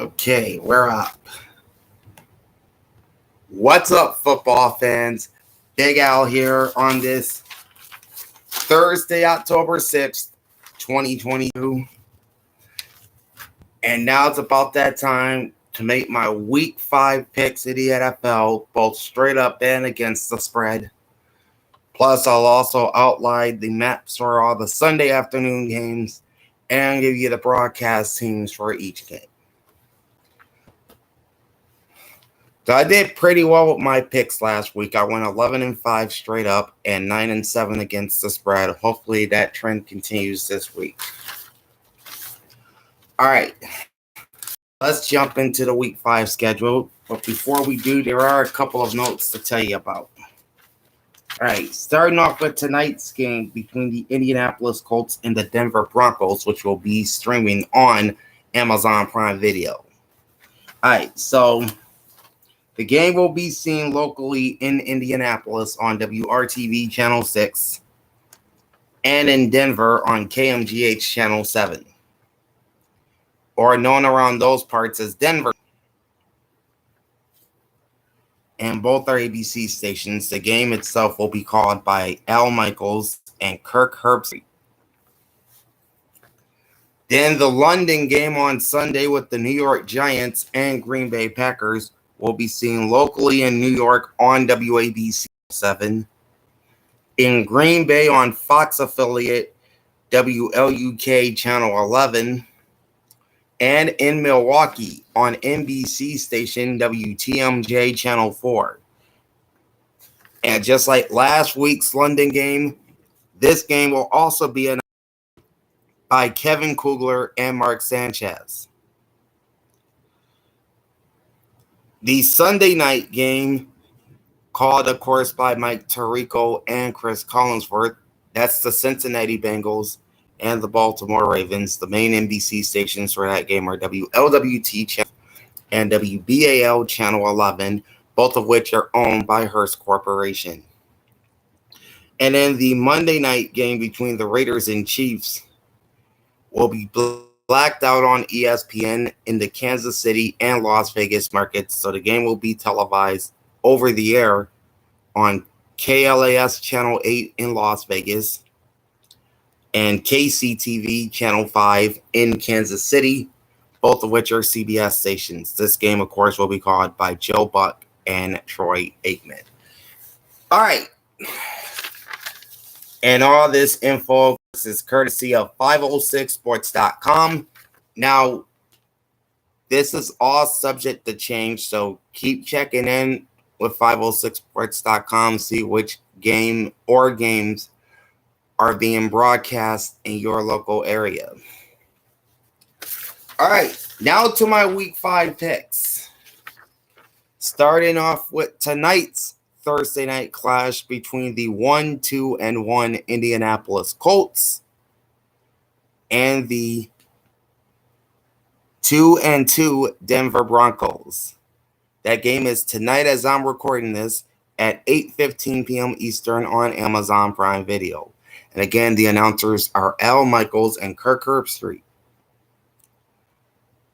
Okay, we're up. What's up, football fans? Big Al here on this Thursday, October 6th, 2022. And now it's about that time to make my Week 5 picks in the NFL, both straight up and against the spread. Plus, I'll also outline the maps for all the Sunday afternoon games and give you the broadcast teams for each game. So I did pretty well with my picks last week. I went 11-5 straight up and 9-7 against the spread. Hopefully that trend continues this week. All right, let's jump into the Week 5 schedule. But before we do, there are a couple of notes to tell you about. All right, starting off with tonight's game between the Indianapolis Colts and the Denver Broncos, which will be streaming on Amazon Prime Video. All right, so the game will be seen locally in Indianapolis on WRTV Channel 6 and in Denver on KMGH Channel 7, or known around those parts as Denver. And both are ABC stations. The game itself will be called by Al Michaels and Kirk Herbstreit. Then the London game on Sunday with the New York Giants and Green Bay Packers will be seen locally in New York on WABC 7, in Green Bay on Fox affiliate WLUK Channel 11, and in Milwaukee on NBC station WTMJ Channel 4. And just like last week's London game, this game will also be announced by Kevin Kugler and Mark Sanchez. The Sunday night game, called, of course, by Mike Tirico and Chris Collinsworth, that's the Cincinnati Bengals and the Baltimore Ravens. The main NBC stations for that game are WLWT Channel and WBAL Channel 11, both of which are owned by Hearst Corporation. And then the Monday night game between the Raiders and Chiefs will be blacked out on ESPN in the Kansas City and Las Vegas markets. So the game will be televised over the air on KLAS Channel 8 in Las Vegas and KCTV Channel 5 in Kansas City, both of which are CBS stations. This game, of course, will be called by Joe Buck and Troy Aikman. All right. And all this info is courtesy of 506sports.com. Now, this is all subject to change, so keep checking in with 506sports.com, see which game or games are being broadcast in your local area. All right, now to my Week 5 picks. Starting off with tonight's Thursday night clash between the 1-2-1 Indianapolis Colts and the 2-2 Denver Broncos. That game is tonight as I'm recording this at 8:15 p.m. Eastern on Amazon Prime Video. And again, the announcers are Al Michaels and Kirk Herbstreit,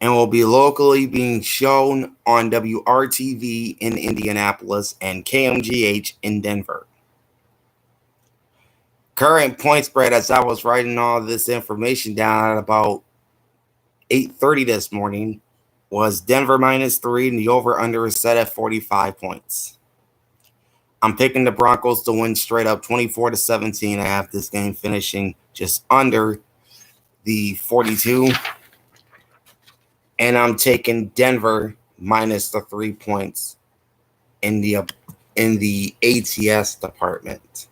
and will be locally being shown on WRTV in Indianapolis and KMGH in Denver. Current point spread, as I was writing all this information down at about 8:30 this morning, was Denver -3, and the over-under is set at 45 points. I'm picking the Broncos to win straight up 24-17. I have this game finishing just under the 42. And I'm taking Denver minus the 3 points in the ATS department.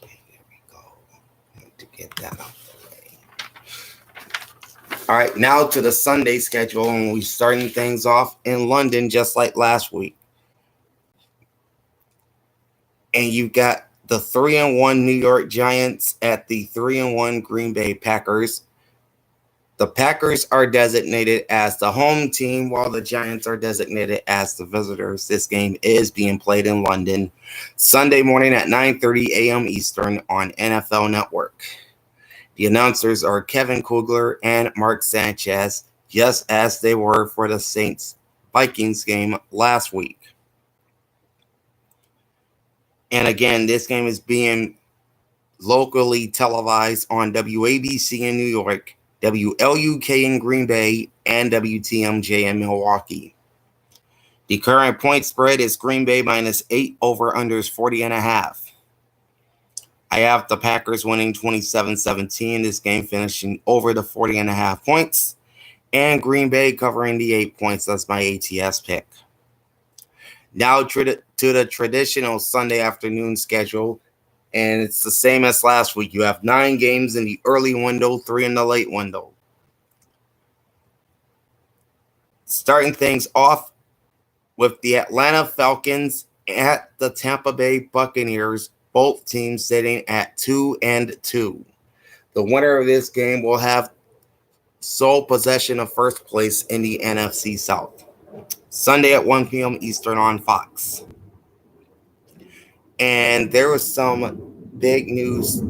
Okay, there we go. I need to get that out of the way. All right, now to the Sunday schedule, and we're starting things off in London just like last week. And you've got the 3-1 New York Giants at the 3-1 Green Bay Packers. The Packers are designated as the home team, while the Giants are designated as the visitors. This game is being played in London Sunday morning at 9:30 a.m. Eastern on NFL Network. The announcers are Kevin Kugler and Mark Sanchez, just as they were for the Saints-Vikings game last week. And again, this game is being locally televised on WABC in New York, WLUK in Green Bay, and WTMJ in Milwaukee. The current point spread is Green Bay -8, over-unders 40.5. I have the Packers winning 27-17, this game finishing over the 40.5 points, and Green Bay covering the 8 points. That's my ATS pick. Now to the traditional Sunday afternoon schedule, and it's the same as last week. You have 9 games in the early window, 3 in the late window. Starting things off with the Atlanta Falcons at the Tampa Bay Buccaneers, both teams sitting at 2-2. The winner of this game will have sole possession of first place in the NFC South. Sunday at 1 p.m. Eastern on Fox. And there was some big news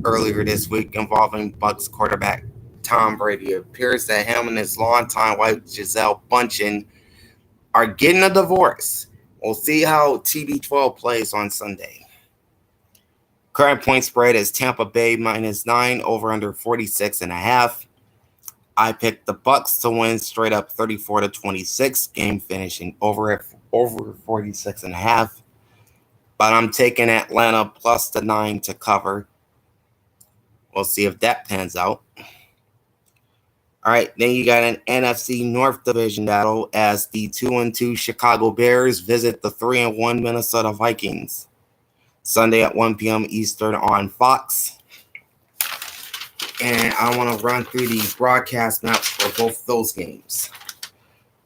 earlier this week involving Bucs quarterback Tom Brady. It appears that him and his longtime wife Gisele Bündchen are getting a divorce. We'll see how TB12 plays on Sunday. Current point spread is Tampa Bay -9, over under 46.5. I picked the Bucs to win straight up 34-26, game finishing over 46.5. But I'm taking Atlanta plus the 9 to cover. We'll see if that pans out. All right, then you got an NFC North Division battle as the 2-2 Chicago Bears visit the 3-1 Minnesota Vikings. Sunday at 1 p.m. Eastern on Fox. And I want to run through the broadcast maps for both those games.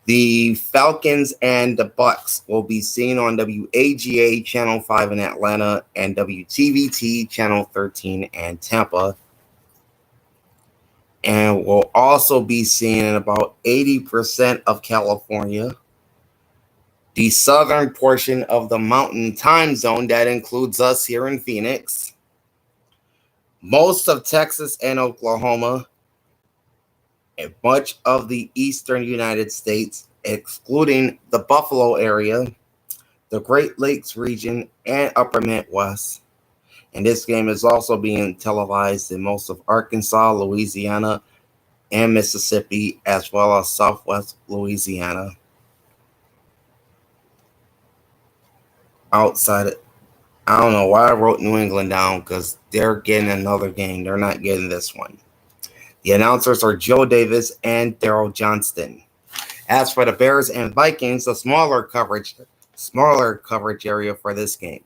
The Falcons and the Bucs will be seen on WAGA Channel 5 in Atlanta and WTVT Channel 13 in Tampa. And will also be seen in about 80% of California. The southern portion of the Mountain Time Zone, that includes us here in Phoenix. Most of Texas and Oklahoma, and much of the eastern United States, excluding the Buffalo area, the Great Lakes region, and upper Midwest. And this game is also being televised in most of Arkansas, Louisiana, and Mississippi, as well as Southwest Louisiana. Outside of, I don't know why I wrote New England down, because they're getting another game. They're not getting this one. The announcers are Joe Davis and Daryl Johnston. As for the Bears and Vikings, a smaller coverage area for this game.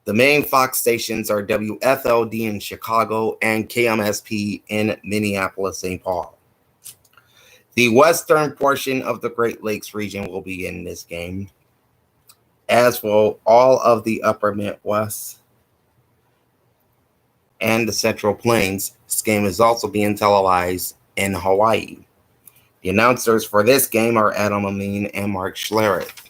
The main Fox stations are WFLD in Chicago and KMSP in Minneapolis, St. Paul. The western portion of the Great Lakes region will be in this game, as will all of the upper Midwest and the Central Plains. This game is also being televised in Hawaii. The announcers for this game are Adam Amin and Mark Schlereth.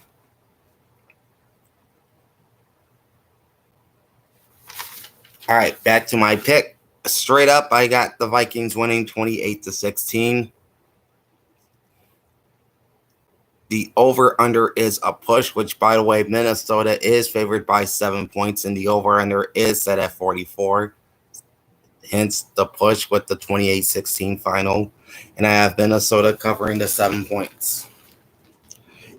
All right, back to my pick. Straight up, I got the Vikings winning 28-16. The over-under is a push, which, by the way, Minnesota is favored by 7 points, and the over-under is set at 44. Hence the push with the 28-16 final. And I have Minnesota covering the 7 points.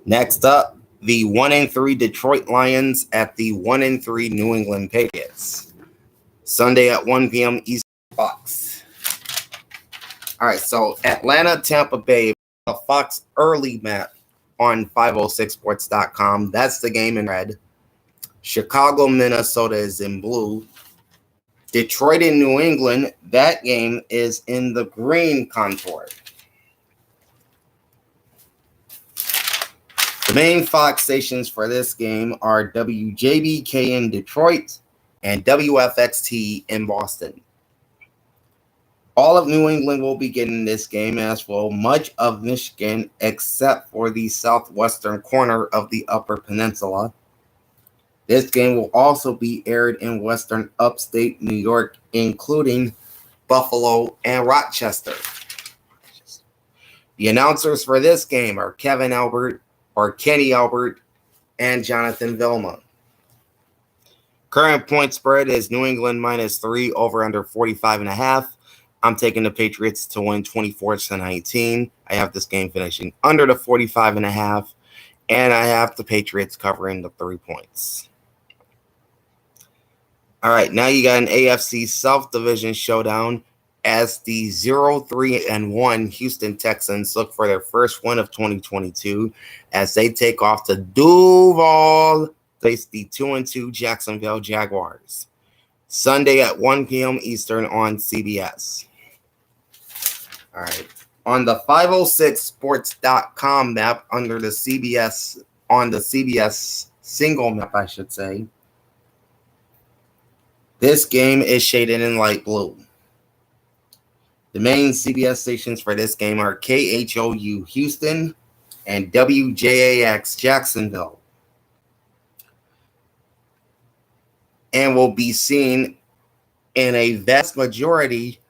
Next up, the 1-3 Detroit Lions at the 1-3 New England Patriots. Sunday at 1 p.m. Eastern Fox. All right, so Atlanta, Tampa Bay, a Fox early map on 506sports.com. That's the game in red. Chicago, Minnesota is in blue. Detroit and New England, that game is in the green contour. The main Fox stations for this game are WJBK in Detroit and WFXT in Boston. All of New England will be getting this game, as will much of Michigan, except for the southwestern corner of the Upper Peninsula. This game will also be aired in western upstate New York, including Buffalo, and Rochester. The announcers for this game are Kenny Albert, and Jonathan Vilma. Current point spread is New England -3 over under 45.5. I'm taking the Patriots to win 24-19. I have this game finishing under the 45.5, and I have the Patriots covering the 3 points. All right, now you got an AFC South Division showdown as the 0-3-1 Houston Texans look for their first win of 2022 as they take off to Duval, face the 2-2 Jacksonville Jaguars. Sunday at 1 p.m. Eastern on CBS. All right. On the 506sports.com map under the CBS, on the CBS single map, I should say, this game is shaded in light blue. The main CBS stations for this game are KHOU Houston and WJAX Jacksonville, and will be seen in a vast majority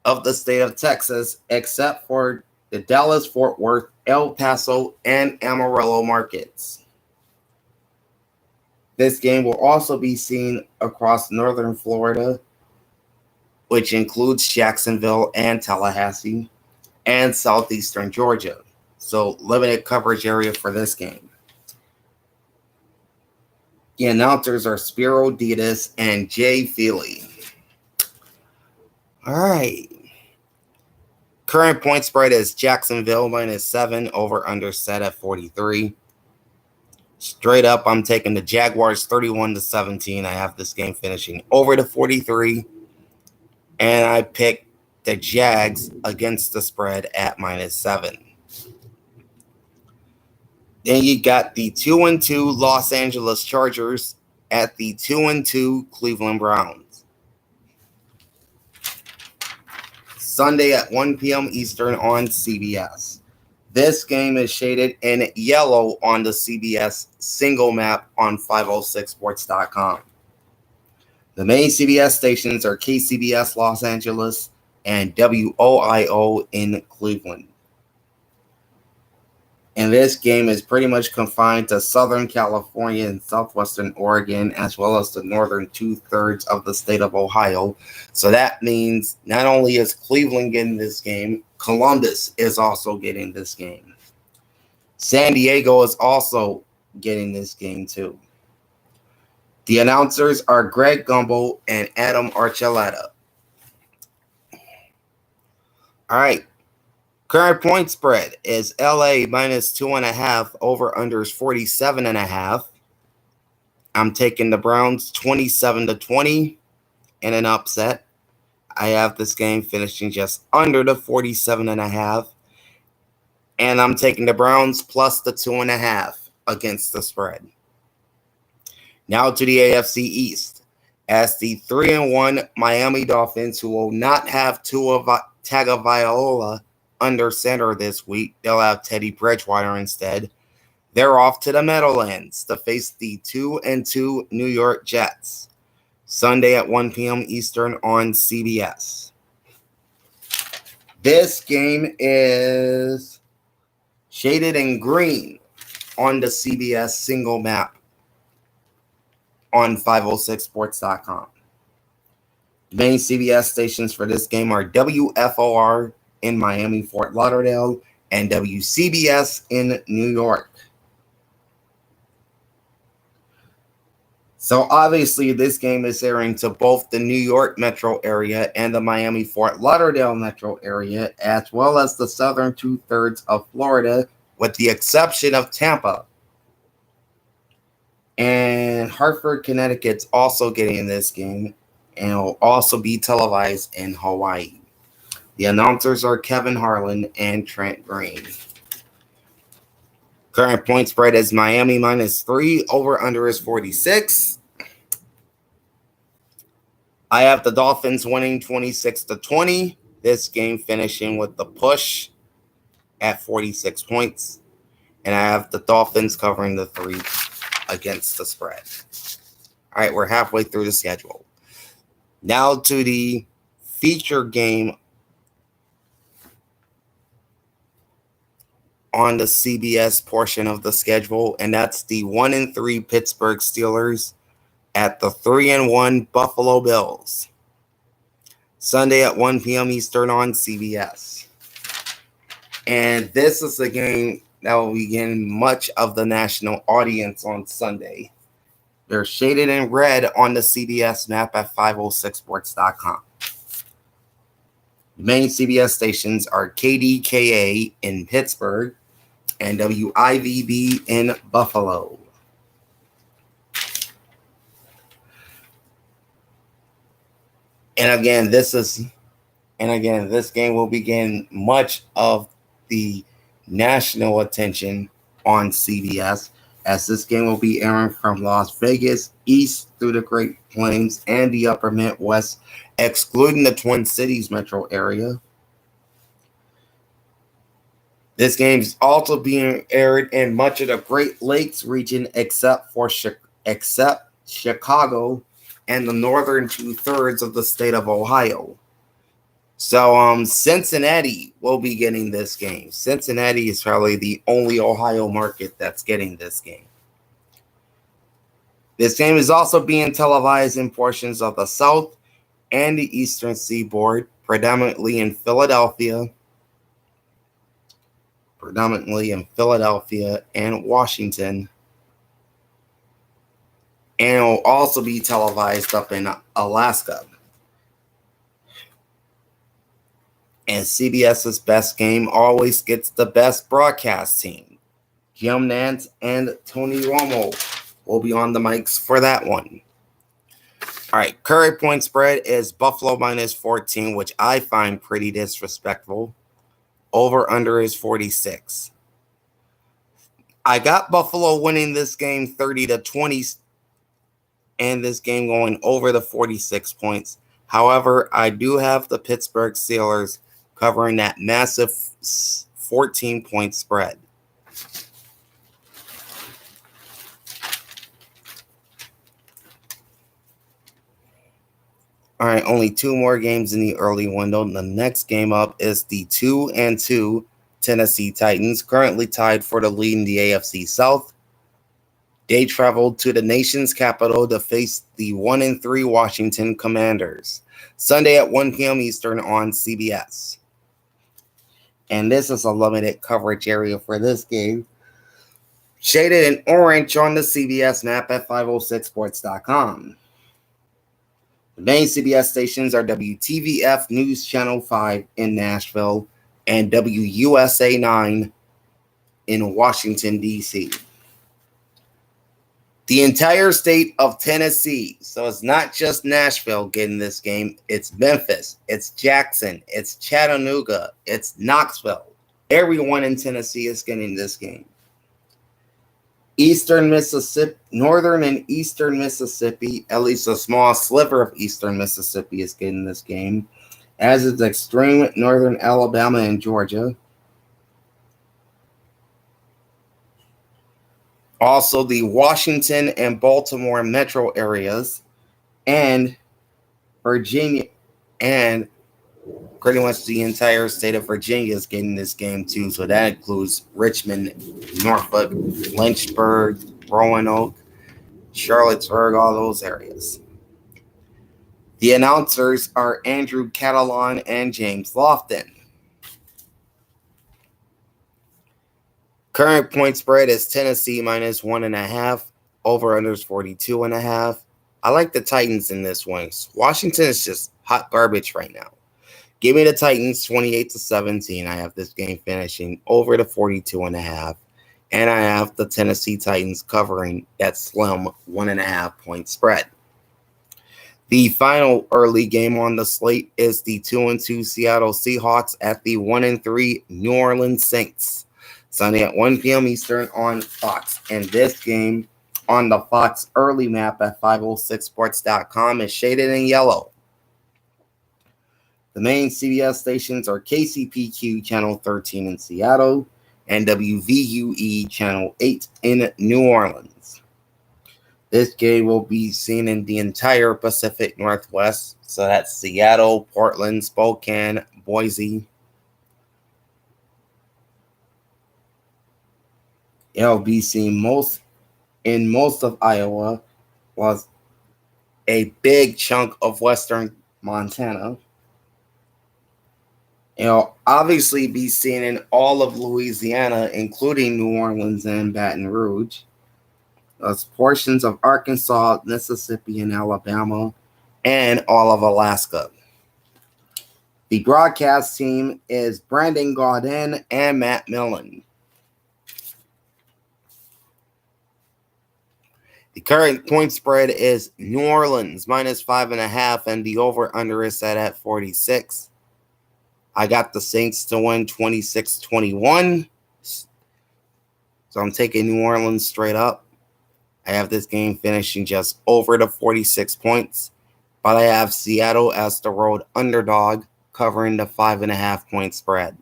of the state of Texas, except for the Dallas, Fort Worth, El Paso, and Amarillo markets. This game will also be seen across northern Florida, which includes Jacksonville and Tallahassee, and southeastern Georgia. So limited coverage area for this game. The announcers are Spiro Dedes and Jay Feely. All right. Current point spread is Jacksonville -7 over under set at 43. Straight up, I'm taking the Jaguars 31-17. I have this game finishing over the 43. And I picked the Jags against the spread at -7. Then you got the 2-2 Los Angeles Chargers at the 2-2 Cleveland Browns. Sunday at 1 p.m. Eastern on CBS. This game is shaded in yellow on the CBS single map on 506sports.com. The main CBS stations are KCBS Los Angeles and WOIO in Cleveland. And this game is pretty much confined to Southern California and Southwestern Oregon, as well as the northern 2/3 of the state of Ohio. So that means not only is Cleveland getting this game, Columbus is also getting this game. San Diego is also getting this game too. The announcers are Greg Gumbel and Adam Archuleta. All right. Current point spread is LA -2.5 over unders 47.5. I'm taking the Browns 27-20 in an upset. I have this game finishing just under the 47.5. And I'm taking the Browns plus the 2.5 against the spread. Now to the AFC East. As the 3-1 Miami Dolphins, who will not have Tua Tagovailoa under center this week, they'll have Teddy Bridgewater instead. They're off to the Meadowlands to face the 2-2 New York Jets. Sunday at 1 p.m. Eastern on CBS. This game is shaded in green on the CBS single map on 506sports.com. The main CBS stations for this game are WFOR in Miami, Fort Lauderdale, and WCBS in New York. So obviously this game is airing to both the New York metro area and the Miami, Fort Lauderdale metro area, as well as the southern 2/3 of Florida, with the exception of Tampa. And Hartford, Connecticut's also getting this game, and it will also be televised in Hawaii. The announcers are Kevin Harlan and Trent Green. Current point spread is Miami -3, over under is 46. I have the Dolphins winning 26-20. This game finishing with the push at 46 points. And I have the Dolphins covering the 3 against the spread. All right, we're halfway through the schedule. Now to the feature game on the CBS portion of the schedule, and that's the 1-3 Pittsburgh Steelers at the 3-1 Buffalo Bills. Sunday at 1 p.m. Eastern on CBS. And this is a game that will begin much of the national audience on Sunday. They're shaded in red on the CBS map at 506sports.com. The main CBS stations are KDKA in Pittsburgh and WIVB in Buffalo. And again, this game will begin much of the national attention on CBS, as this game will be airing from Las Vegas east through the Great Plains and the upper Midwest, excluding the Twin Cities metro area. This game is also being aired in much of the Great Lakes region except Chicago and the northern 2/3 of the state of Ohio. So Cincinnati will be getting this game. Cincinnati is probably the only Ohio market that's getting this game. This game is also being televised in portions of the South and the Eastern Seaboard, predominantly in Philadelphia and Washington. And it will also be televised up in Alaska. And CBS's best game always gets the best broadcast team. Jim Nantz and Tony Romo will be on the mics for that one. All right, current point spread is Buffalo minus 14, which I find pretty disrespectful. Over under is 46. I got Buffalo winning this game 30-20, and this game going over the 46 points. However, I do have the Pittsburgh Steelers covering that massive 14-point spread. All right, only two more games in the early window. The next game up is the 2-2 Tennessee Titans, currently tied for the lead in the AFC South. They traveled to the nation's capital to face the 1-3 Washington Commanders. Sunday at 1 p.m. Eastern on CBS. And this is a limited coverage area for this game, shaded in orange on the CBS map at 506sports.com. The main CBS stations are WTVF News Channel 5 in Nashville and WUSA 9 in Washington, D.C. The entire state of Tennessee, so it's not just Nashville getting this game, it's Memphis, it's Jackson, it's Chattanooga, it's Knoxville. Everyone in Tennessee is getting this game. Eastern Mississippi, northern and eastern Mississippi, at least a small sliver of eastern Mississippi is getting this game, as is extreme northern Alabama and Georgia. Also, the Washington and Baltimore metro areas, and Virginia, and pretty much the entire state of Virginia is getting this game too. So that includes Richmond, Norfolk, Lynchburg, Roanoke, Charlottesburg, all those areas. The announcers are Andrew Catalon and James Lofton. Current point spread is Tennessee minus 1.5. Over under is 42.5. I like the Titans in this one. Washington is just hot garbage right now. Give me the Titans 28-17. I have this game finishing over the 42.5. And I have the Tennessee Titans covering that slim 1.5 point spread. The final early game on the slate is the 2-2 Seattle Seahawks at the 1-3 New Orleans Saints. Sunday at 1 p.m. Eastern on Fox. And this game on the Fox early map at 506sports.com is shaded in yellow. The main CBS stations are KCPQ Channel 13 in Seattle and WVUE Channel 8 in New Orleans. This game will be seen in the entire Pacific Northwest. So that's Seattle, Portland, Spokane, Boise. It'll be seen in most of Iowa, plus a big chunk of western Montana. It'll obviously be seen in all of Louisiana, including New Orleans and Baton Rouge. There's portions of Arkansas, Mississippi, and Alabama, and all of Alaska. The broadcast team is Brandon Gaudin and Matt Millen. The current point spread is New Orleans minus 5.5, and the over-under is set at 46. I got the Saints to win 26-21. So I'm taking New Orleans straight up. I have this game finishing just over the 46 points, but I have Seattle as the road underdog covering the 5.5 point spread.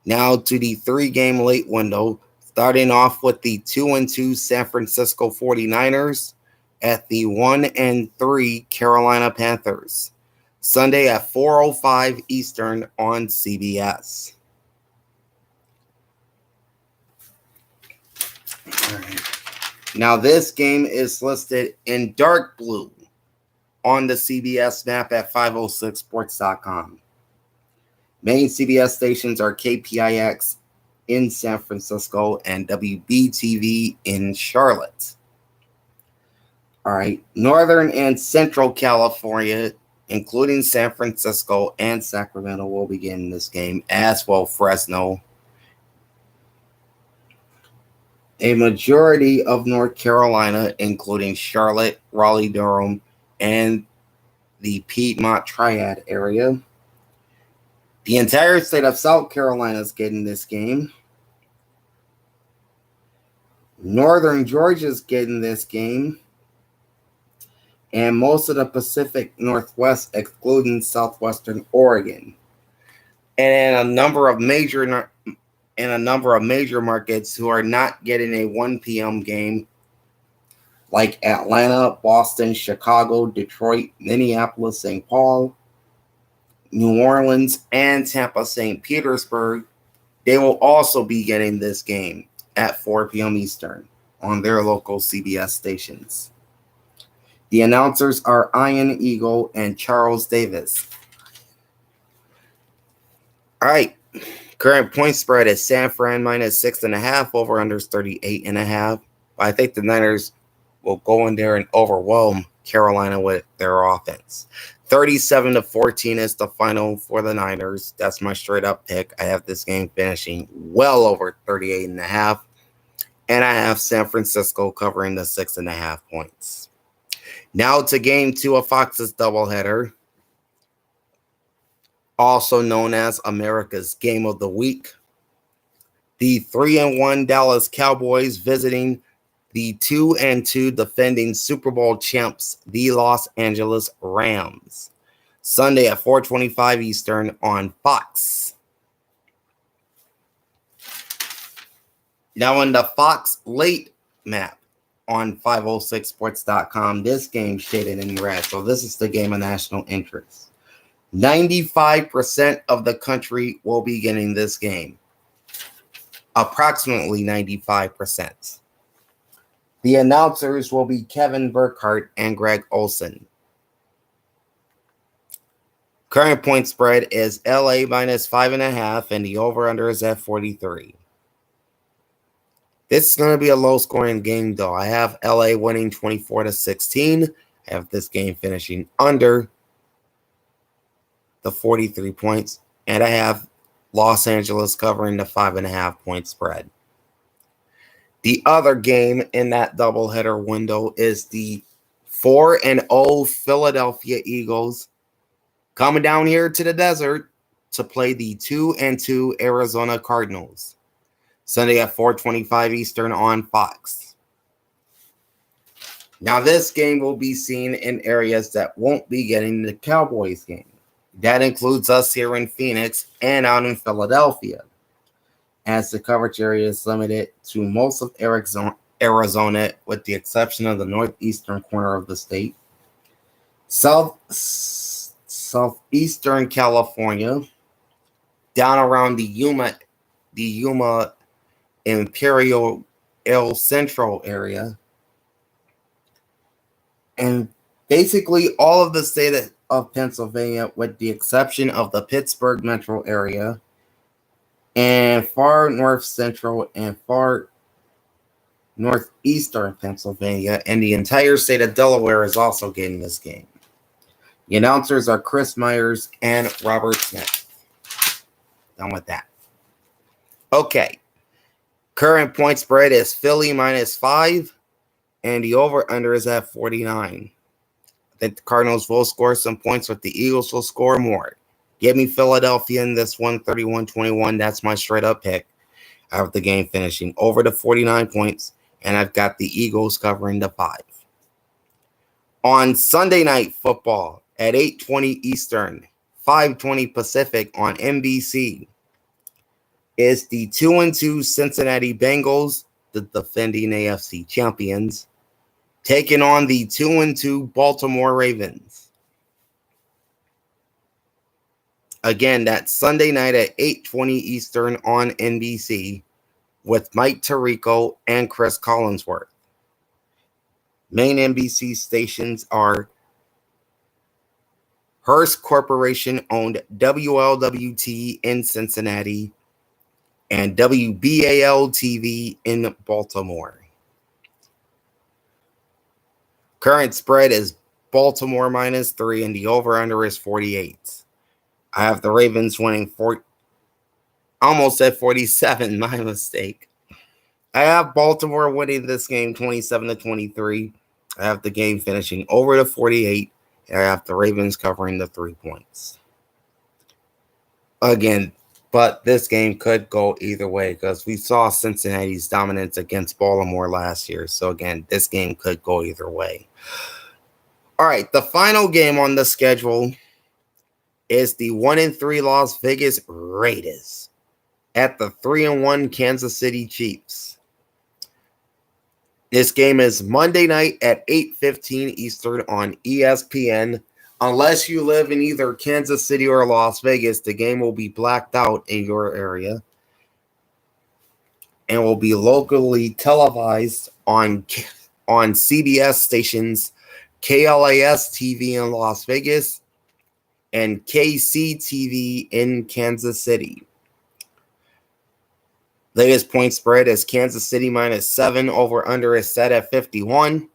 Now to the 3-game late window, starting off with the 2-2 San Francisco 49ers at the 1-3 Carolina Panthers. Sunday at 4:05 Eastern on CBS. All right. Now this game is listed in dark blue on the CBS map at 506sports.com. Main CBS stations are KPIX in San Francisco and WBTV in Charlotte. All right. Northern and Central California, including San Francisco and Sacramento, will begin this game, as well Fresno. A majority of North Carolina, including Charlotte, Raleigh-Durham, and the Piedmont Triad area. The entire state of South Carolina is getting this game. Northern Georgia is getting this game. And most of the Pacific Northwest, excluding southwestern Oregon. And a number of major markets who are not getting a 1 p.m. game, like Atlanta, Boston, Chicago, Detroit, Minneapolis, St. Paul, New Orleans, and Tampa, St. Petersburg. They will also be getting this game at 4 p.m. Eastern on their local CBS stations. The announcers are Ian Eagle and Charles Davis. All right. Current point spread is San Fran minus 6.5, over under 38.5. I think the Niners will go in there and overwhelm Carolina with their offense. 37-14 is the final for the Niners. That's my straight up pick. I have this game finishing well over 38.5. And I have San Francisco covering the 6.5 points. Now to game 2 of Fox's doubleheader, also known as America's Game of the Week. The 3-1 Dallas Cowboys visiting the 2-2 defending Super Bowl champs, the Los Angeles Rams. Sunday at 4:25 Eastern on Fox. Now in the Fox late map on 506sports.com, this game shaded in red. So this is the game of national interest. 95% of the country will be getting this game. Approximately 95%. The announcers will be Kevin Burkhardt and Greg Olson. Current point spread is LA minus 5.5, and the over-under is at 43. This is going to be a low-scoring game, though. I have LA winning 24-16. I have this game finishing under the 43 points, and I have Los Angeles covering the 5.5 point spread. The other game in that doubleheader window is the 4-0 Philadelphia Eagles coming down here to the desert to play the 2-2 Arizona Cardinals. Sunday at 4:25 Eastern on Fox. Now, this game will be seen in areas that won't be getting the Cowboys game. That includes us here in Phoenix and out in Philadelphia, as the coverage area is limited to most of Arizona, with the exception of the northeastern corner of the state. Southeastern California, down around the Yuma Imperial El Centro area, and basically all of the state of Pennsylvania, with the exception of the Pittsburgh metro area, and far north central and far northeastern Pennsylvania, and the entire state of Delaware is also getting this game. The announcers are Chris Myers and Robert Smith. Done with that. Okay. Current point spread is Philly -5, and the over-under is at 49. I think the Cardinals will score some points, but the Eagles will score more. Give me Philadelphia in this one, 31-21. That's my straight-up pick. I have the game finishing over the 49 points, and I've got the Eagles covering the 5. On Sunday Night Football at 8:20 Eastern, 5:20 Pacific on NBC is the 2-2 Cincinnati Bengals, the defending AFC champions, taking on the 2-2 Baltimore Ravens. Again, that's Sunday night at 8:20 Eastern on NBC with Mike Tirico and Chris Collinsworth. Main NBC stations are Hearst Corporation-owned WLWT in Cincinnati and WBAL-TV in Baltimore. Current spread is Baltimore -3, and the over-under is 48. I have the Ravens winning almost at 47, my mistake. I have Baltimore winning this game 27-23. I have the game finishing over the 48, and I have the Ravens covering the 3 points. Again, but this game could go either way because we saw Cincinnati's dominance against Baltimore last year. So again, this game could go either way. All right, the final game on the schedule is the 1-3 Las Vegas Raiders at the 3-1 Kansas City Chiefs. This game is Monday night at 8:15 Eastern on ESPN. Unless you live in either Kansas City or Las Vegas, the game will be blacked out in your area and will be locally televised on CBS stations, KLAS TV in Las Vegas and KCTV in Kansas City. Latest point spread is Kansas City -7. Over under is set at 51.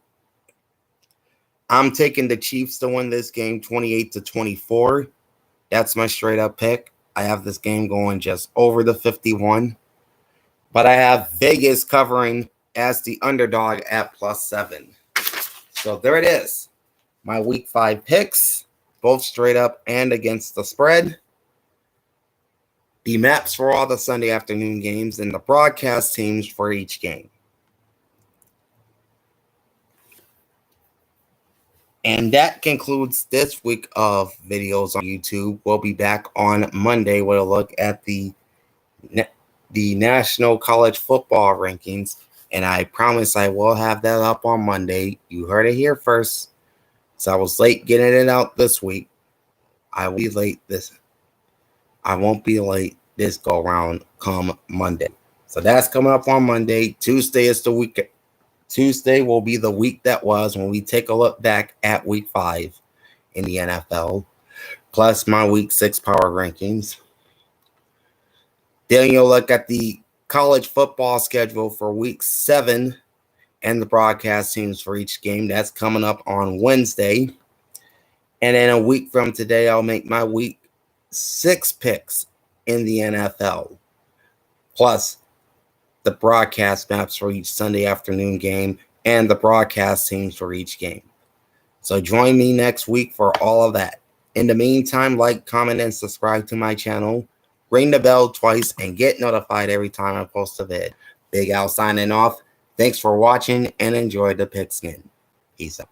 I'm taking the Chiefs to win this game 28-24. That's my straight up pick. I have this game going just over the 51. But I have Vegas covering as the underdog at +7. So there it is. My week 5 picks, both straight up and against the spread. The maps for all the Sunday afternoon games and the broadcast teams for each game. And that concludes this week of videos on YouTube. We'll be back on Monday with a look at the National College Football rankings. And I promise I will have that up on Monday. You heard it here first. So I was late getting it out this week. I will be late I won't be late this go around come Monday. So that's coming up on Monday. Tuesday is the week. Tuesday will be the week that was when we take a look back at week 5 in the NFL, plus my week 6 power rankings. Then you'll look at the college football schedule for week 7 and the broadcast teams for each game. That's coming up on Wednesday. And then a week from today, I'll make my week 6 picks in the NFL, plus the broadcast maps for each Sunday afternoon game and the broadcast teams for each game. So join me next week for all of that. In the meantime, like, comment, and subscribe to my channel. Ring the bell twice and get notified every time I post a vid. Big Al signing off. Thanks for watching and enjoy the pigskin. Peace out.